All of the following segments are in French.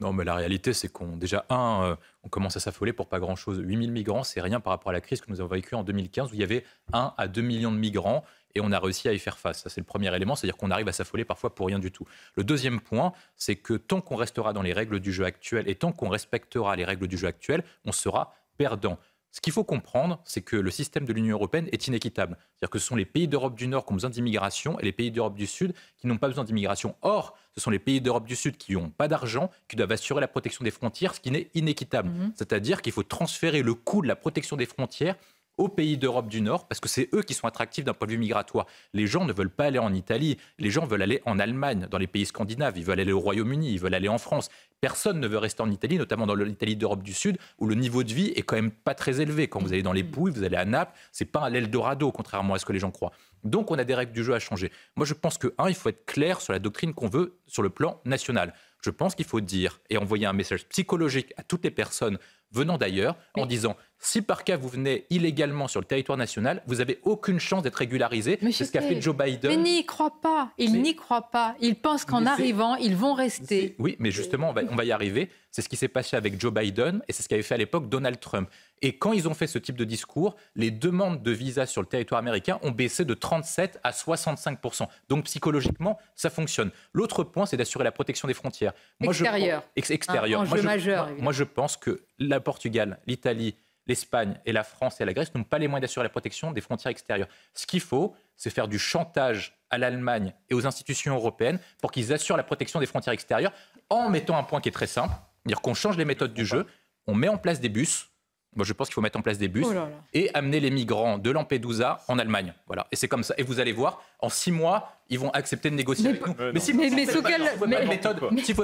Non, mais la réalité, c'est qu'on on commence à s'affoler pour pas grand-chose. 8000 migrants, c'est rien par rapport à la crise que nous avons vécue en 2015, où il y avait 1 à 2 millions de migrants, et on a réussi à y faire face. Ça, c'est le premier élément, c'est-à-dire qu'on arrive à s'affoler parfois pour rien du tout. Le deuxième point, c'est que tant qu'on restera dans les règles du jeu actuelles, et tant qu'on respectera les règles du jeu actuelles, on sera perdant. Ce qu'il faut comprendre, c'est que le système de l'Union européenne est inéquitable. C'est-à-dire que ce sont les pays d'Europe du Nord qui ont besoin d'immigration et les pays d'Europe du Sud qui n'ont pas besoin d'immigration. Or, ce sont les pays d'Europe du Sud qui n'ont pas d'argent, qui doivent assurer la protection des frontières, ce qui n'est inéquitable. C'est-à-dire qu'il faut transférer le coût de la protection des frontières aux pays d'Europe du Nord, parce que c'est eux qui sont attractifs d'un point de vue migratoire. Les gens ne veulent pas aller en Italie, les gens veulent aller en Allemagne, dans les pays scandinaves, ils veulent aller au Royaume-Uni, ils veulent aller en France. Personne ne veut rester en Italie, notamment dans l'Italie d'Europe du Sud, où le niveau de vie est quand même pas très élevé. Quand vous allez dans les Pouilles, vous allez à Naples, c'est pas un l'Eldorado, contrairement à ce que les gens croient. Donc on a des règles du jeu à changer. Moi je pense que, il faut être clair sur la doctrine qu'on veut sur le plan national. Je pense qu'il faut dire et envoyer un message psychologique à toutes les personnes venant d'ailleurs, en disant, si par cas vous venez illégalement sur le territoire national, vous n'avez aucune chance d'être régularisé. C'est ce qu'a fait Joe Biden. Mais n'y croit pas. Il n'y croit pas. Il pense qu'en arrivant, ils vont rester. Oui, mais justement, on va y arriver. C'est ce qui s'est passé avec Joe Biden et c'est ce qu'avait fait à l'époque Donald Trump. Et quand ils ont fait ce type de discours, les demandes de visa sur le territoire américain ont baissé de 37 à 65%. Donc psychologiquement, ça fonctionne. L'autre point, c'est d'assurer la protection des frontières. Extérieure. Extérieur. Enjeu majeur. Moi, je pense que la Portugal, l'Italie, l'Espagne et la France et la Grèce n'ont pas les moyens d'assurer la protection des frontières extérieures. Ce qu'il faut, c'est faire du chantage à l'Allemagne et aux institutions européennes pour qu'ils assurent la protection des frontières extérieures en mettant un point qui est très simple, c'est-à-dire qu'on change les méthodes du jeu, on met en place des bus. Moi, je pense qu'il faut mettre en place des bus et amener les migrants de Lampedusa en Allemagne. Voilà. Et c'est comme ça. Et vous allez voir, en 6 mois, ils vont accepter de négocier avec nous.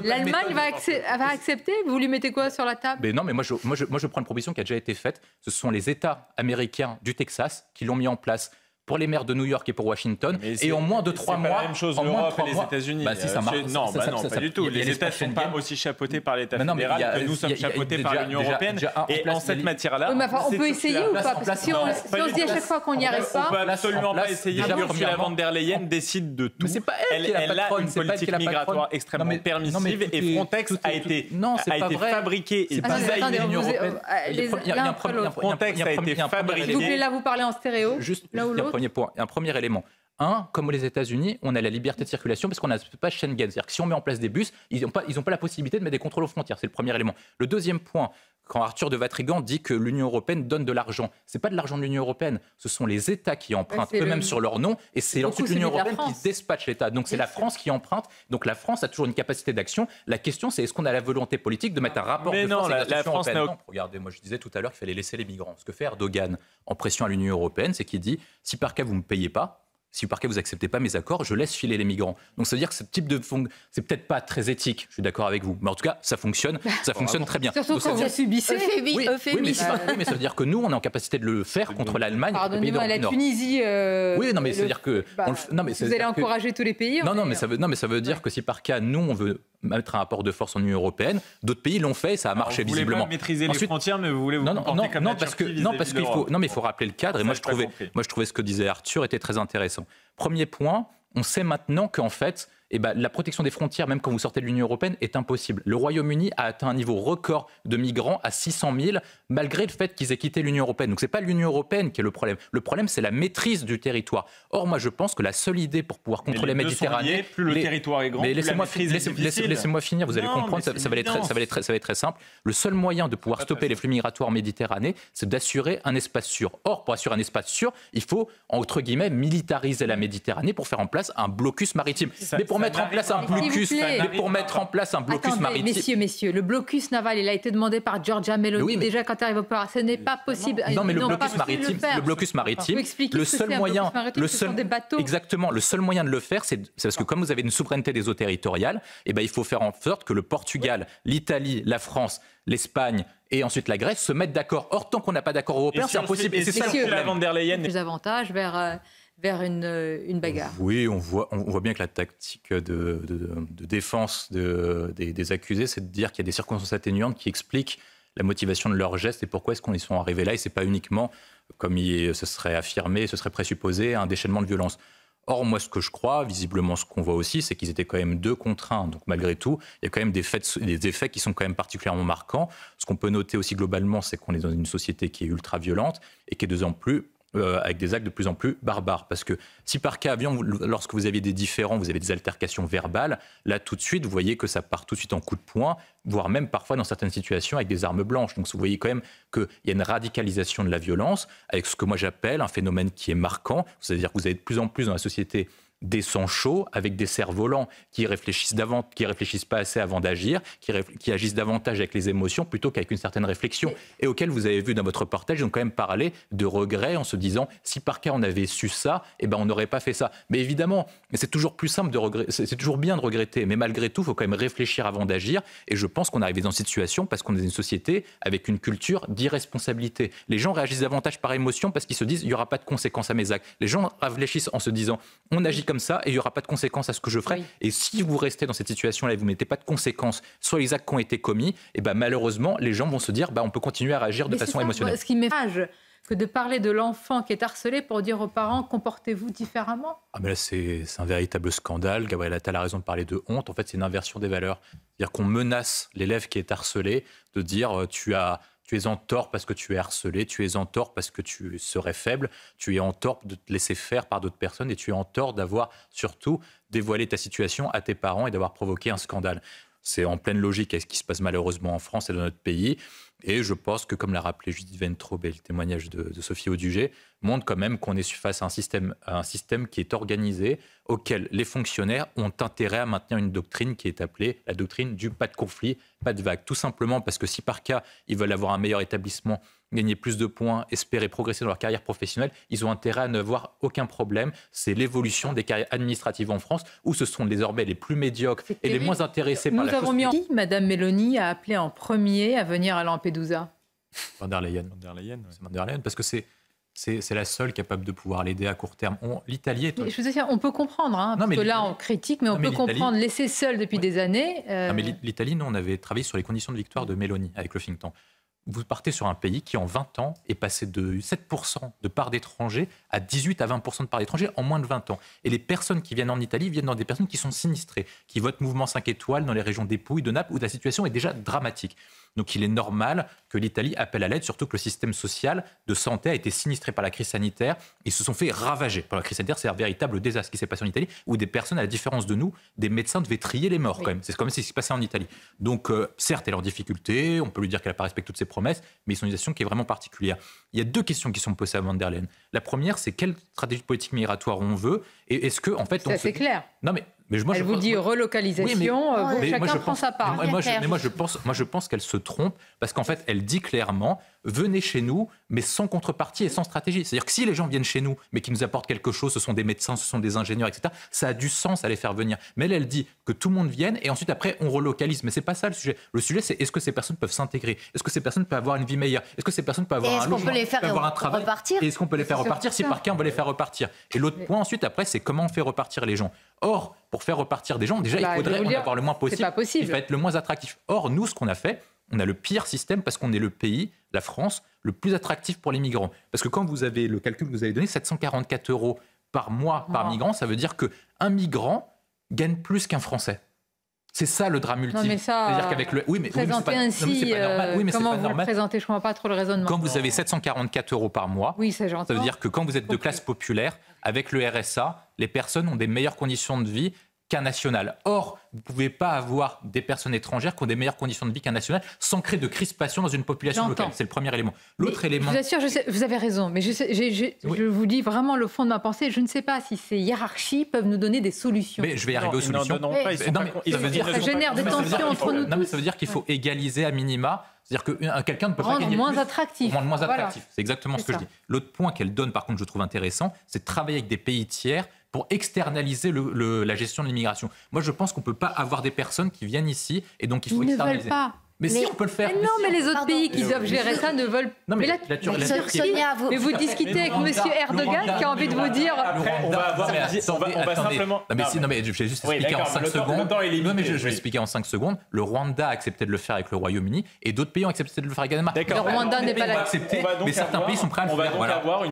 L'Allemagne va accepter. Vous lui mettez quoi sur la table? Mais non, mais moi, je prends une proposition qui a déjà été faite. Ce sont les États américains du Texas qui l'ont mis en place pour les maires de New York et pour Washington. Et en moins de 3 mois... C'est pas la même chose l'Europe et les États-Unis. Si, ça marche. Non, pas du tout. Les États ne sont pas aussi chapeautés par l'État fédéral que nous sommes chapeautés par l'Union européenne. Et en cette matière-là... On peut essayer ou pas? Parce que si on se dit à chaque fois qu'on n'y arrive pas... On peut absolument pas essayer. Ursula von der Leyen décide de tout. Elle a une politique migratoire extrêmement permissive et Frontex a été fabriqué et designé l'Union européenne. Frontex a été fabriqué... Vous voulez là vous parler en stéréo? L'un ou l'autre? Un premier élément. Comme les États-Unis, on a la liberté de circulation parce qu'on n'a pas Schengen. C'est-à-dire que si on met en place des bus, ils n'ont pas la possibilité de mettre des contrôles aux frontières. C'est le premier élément. Le deuxième point, quand Arthur de Vatrigan dit que l'Union européenne donne de l'argent, ce n'est pas de l'argent de l'Union européenne, ce sont les États qui empruntent eux-mêmes sur leur nom et c'est ensuite l'Union européenne qui dispatche l'État. Donc c'est la France qui emprunte. Donc la France a toujours une capacité d'action. La question, c'est est-ce qu'on a la volonté politique de mettre un rapport de force avec la France européenne? Non, regardez, moi je disais tout à l'heure qu'il fallait laisser les migrants. Ce que fait Erdogan en pression à l'Union européenne, c'est qu'il dit si par cas vous ne me payez pas, si par cas vous n'acceptez pas mes accords, je laisse filer les migrants. Donc ça veut dire que ce type de c'est peut-être pas très éthique, je suis d'accord avec vous, mais en tout cas ça fonctionne très bien. Surtout quand vous subissez. Oui, mais ça veut dire que nous on est en capacité de le faire contre l'Allemagne. Pardonnez-moi, la Tunisie. Oui, non mais c'est à dire que vous allez encourager tous les pays. Non, mais ça veut dire que si par cas nous on veut mettre un rapport de force en Union européenne, d'autres pays l'ont fait et ça a marché visiblement. Vous voulez pas maîtriser les frontières, mais vous voulez vous comporter comme la Turquie. Parce qu'il faut rappeler le cadre. Et moi je trouvais ce que disait Arthur était très intéressant. Premier point, on sait maintenant qu'en fait, la protection des frontières, même quand vous sortez de l'Union européenne, est impossible. Le Royaume-Uni a atteint un niveau record de migrants à 600 000, malgré le fait qu'ils aient quitté l'Union européenne. Donc ce n'est pas l'Union européenne qui est le problème. Le problème, c'est la maîtrise du territoire. Or, moi, je pense que la seule idée pour pouvoir contrôler la Méditerranée... Plus le territoire est grand, plus la maîtrise est difficile. Laissez-moi finir, vous allez comprendre, ça va être très simple. Le seul moyen de pouvoir stopper les flux migratoires en Méditerranée, c'est d'assurer un espace sûr. Or, pour assurer un espace sûr, il faut, entre guillemets, militariser la Méditerranée pour faire en place un blocus maritime. Mais pour mettre en place un blocus maritime... Messieurs, le blocus naval, il a été demandé par Giorgia Meloni déjà quand elle arrive au pouvoir. Ce n'est pas possible. Non, mais le blocus maritime, le seul moyen de le faire, c'est parce que comme vous avez une souveraineté des eaux territoriales, il faut faire en sorte que le Portugal, l'Italie, la France, l'Espagne et ensuite la Grèce se mettent d'accord. Or, tant qu'on n'a pas d'accord européen, c'est impossible. Et c'est ça le problème. Plus avantages vers une bagarre. Oui, on voit bien que la tactique de défense des accusés, c'est de dire qu'il y a des circonstances atténuantes qui expliquent la motivation de leurs gestes et pourquoi est-ce qu'on y sont arrivés là. Et ce n'est pas uniquement, comme ce serait affirmé, ce serait présupposé, un déchaînement de violence. Or, moi, ce que je crois, visiblement, ce qu'on voit aussi, c'est qu'ils étaient quand même 2 contre 1. Donc, malgré tout, il y a quand même des effets qui sont quand même particulièrement marquants. Ce qu'on peut noter aussi globalement, c'est qu'on est dans une société qui est ultra-violente et qui est de plus en plus avec des actes de plus en plus barbares. Parce que si par cas avion, lorsque vous aviez des différends, vous avez des altercations verbales, là tout de suite, vous voyez que ça part tout de suite en coup de poing, voire même parfois dans certaines situations avec des armes blanches. Donc vous voyez quand même qu'il y a une radicalisation de la violence, avec ce que moi j'appelle un phénomène qui est marquant. C'est-à-dire que vous avez de plus en plus dans la société des sangs chauds avec des cerfs-volants qui réfléchissent pas assez avant d'agir, qui agissent davantage avec les émotions plutôt qu'avec une certaine réflexion, et auquel vous avez vu dans votre reportage, ils ont quand même parlé de regrets en se disant si par cas on avait su ça, eh ben on n'aurait pas fait ça. Mais évidemment, c'est toujours plus simple de regretter, c'est toujours bien de regretter, mais malgré tout, il faut quand même réfléchir avant d'agir, et je pense qu'on est arrivé dans cette situation parce qu'on est une société avec une culture d'irresponsabilité. Les gens réagissent davantage par émotion parce qu'ils se disent il n'y aura pas de conséquences à mes actes. Les gens réfléchissent en se disant on agit comme ça et il n'y aura pas de conséquences à ce que je ferai. Oui. Et si vous restez dans cette situation-là et vous ne mettez pas de conséquences sur les actes qui ont été commis, et ben malheureusement, les gens vont se dire on peut continuer à réagir de façon émotionnelle. Ce qui m'effraie, que de parler de l'enfant qui est harcelé pour dire aux parents comportez-vous différemment. Mais là, c'est un véritable scandale. Gabriel Attal a raison de parler de honte. En fait, c'est une inversion des valeurs. C'est-à-dire qu'on menace l'élève qui est harcelé de dire tu es en tort parce que tu es harcelé, tu es en tort parce que tu serais faible, tu es en tort de te laisser faire par d'autres personnes et tu es en tort d'avoir surtout dévoilé ta situation à tes parents et d'avoir provoqué un scandale. C'est en pleine logique avec ce qui se passe malheureusement en France et dans notre pays. Et je pense que, comme l'a rappelé Judith Ventrobe et le témoignage de Sophie Audugé, montre quand même qu'on est face à un système qui est organisé, auquel les fonctionnaires ont intérêt à maintenir une doctrine qui est appelée la doctrine du pas de conflit, pas de vague. Tout simplement parce que si par cas, ils veulent avoir un meilleur établissement, gagner plus de points, espérer progresser dans leur carrière professionnelle, ils ont intérêt à n'avoir aucun problème. C'est l'évolution des carrières administratives en France, où ce sont désormais les plus médiocres et les moins intéressés par la chose. Nous avons mis en qui Madame Meloni a appelé en premier à venir à Lampedusa? Van der Leyen. C'est Van der Leyen, parce que c'est la seule capable de pouvoir l'aider à court terme. L'Italie est... Je veux dire, on peut comprendre, parce que là on critique, mais on peut comprendre, laisser seul depuis des années. Non, mais l'Italie, nous, on avait travaillé sur les conditions de victoire de Meloni avec le think tank. Vous partez sur un pays qui, en 20 ans, est passé de 7% de part d'étrangers à 18 à 20% de part d'étrangers en moins de 20 ans. Et les personnes qui viennent en Italie viennent dans des personnes qui sont sinistrées, qui votent mouvement 5 étoiles dans les régions d'Épouille, de Naples, où la situation est déjà dramatique. Donc il est normal que l'Italie appelle à l'aide, surtout que le système social de santé a été sinistré par la crise sanitaire. Ils se sont fait ravager par la crise sanitaire. C'est un véritable désastre qui s'est passé en Italie, où des personnes, à la différence de nous, des médecins devaient trier les morts quand même. C'est comme ce qui se passait en Italie. Donc certes, elle est en difficulté, on peut lui dire qu'elle n'a pas respecté toutes ses promesses, mais ils sont une situation qui est vraiment particulière. Il y a 2 questions qui sont posées à Van der Leyen. La première, c'est quelle stratégie politique migratoire on veut, et est-ce que en fait, c'est clair. Non mais elle vous dit relocalisation, chacun prend sa part. Moi, je pense qu'elle se trompe, parce qu'en fait, elle dit clairement venez chez nous, mais sans contrepartie et sans stratégie. C'est-à-dire que si les gens viennent chez nous, mais qu'ils nous apportent quelque chose, ce sont des médecins, ce sont des ingénieurs, etc., ça a du sens à les faire venir. Mais elle dit que tout le monde vienne, et ensuite, après, on relocalise. Mais c'est pas ça le sujet. Le sujet, c'est est-ce que ces personnes peuvent s'intégrer? Est-ce que ces personnes peuvent avoir une vie meilleure? Est-ce que ces personnes peuvent avoir un logement, peuvent avoir un travail? Et est-ce qu'on peut les faire repartir si par cas on veut les faire repartir? Et l'autre point ensuite, après, c'est comment on fait repartir les gens. Or, pour faire repartir des gens, déjà, il faudrait en avoir le moins possible. C'est pas possible. Il va être le moins attractif. Or, nous, ce qu'on a fait, on a le pire système parce qu'on est le pays, la France, le plus attractif pour les migrants. Parce que quand vous avez le calcul que vous avez donné, 744 € par mois par migrant, ça veut dire qu'un migrant gagne plus qu'un Français. C'est ça le drame ultime. C'est-à-dire qu'avec le présenter ainsi, comment vous le présentez, je comprends pas trop le raisonnement. Quand vous avez 744 € par mois, ça veut dire que quand vous êtes de classe populaire, avec le RSA, les personnes ont des meilleures conditions de vie qu'un national. Or, vous ne pouvez pas avoir des personnes étrangères qui ont des meilleures conditions de vie qu'un national sans créer de crispation dans une population locale. C'est le premier élément. L'autre élément... Je vous assure, vous avez raison, mais je vous dis vraiment le fond de ma pensée. Je ne sais pas si ces hiérarchies peuvent nous donner des solutions. Mais je vais y arriver aux solutions. Ça génère des tensions entre nous tous. Non, mais ça veut dire qu'il faut égaliser à minima. C'est-à-dire que quelqu'un ne peut pas gagner moins attractif. Rendre moins attractif. Voilà. C'est exactement ce que je dis. L'autre point qu'elle donne, par contre, je trouve intéressant, c'est de travailler avec des pays tiers pour externaliser la gestion de l'immigration. Moi, je pense qu'on ne peut pas avoir des personnes qui viennent ici et donc il faut externaliser. Ils ne veulent pas. Mais si, on peut le faire. Mais non, mais les autres pays qui doivent gérer ça ne veulent pas. Non, mais mais vous discutez avec M. Erdogan qui a envie de vous dire... On va simplement... Non, mais je vais juste expliquer en 5 secondes. Non, mais je vais expliquer en 5 secondes. Le Rwanda a accepté de le faire avec le Royaume-Uni et d'autres pays ont accepté de le faire avec le Danemark. Le Rwanda n'est pas là. Mais certains pays sont prêts à le faire.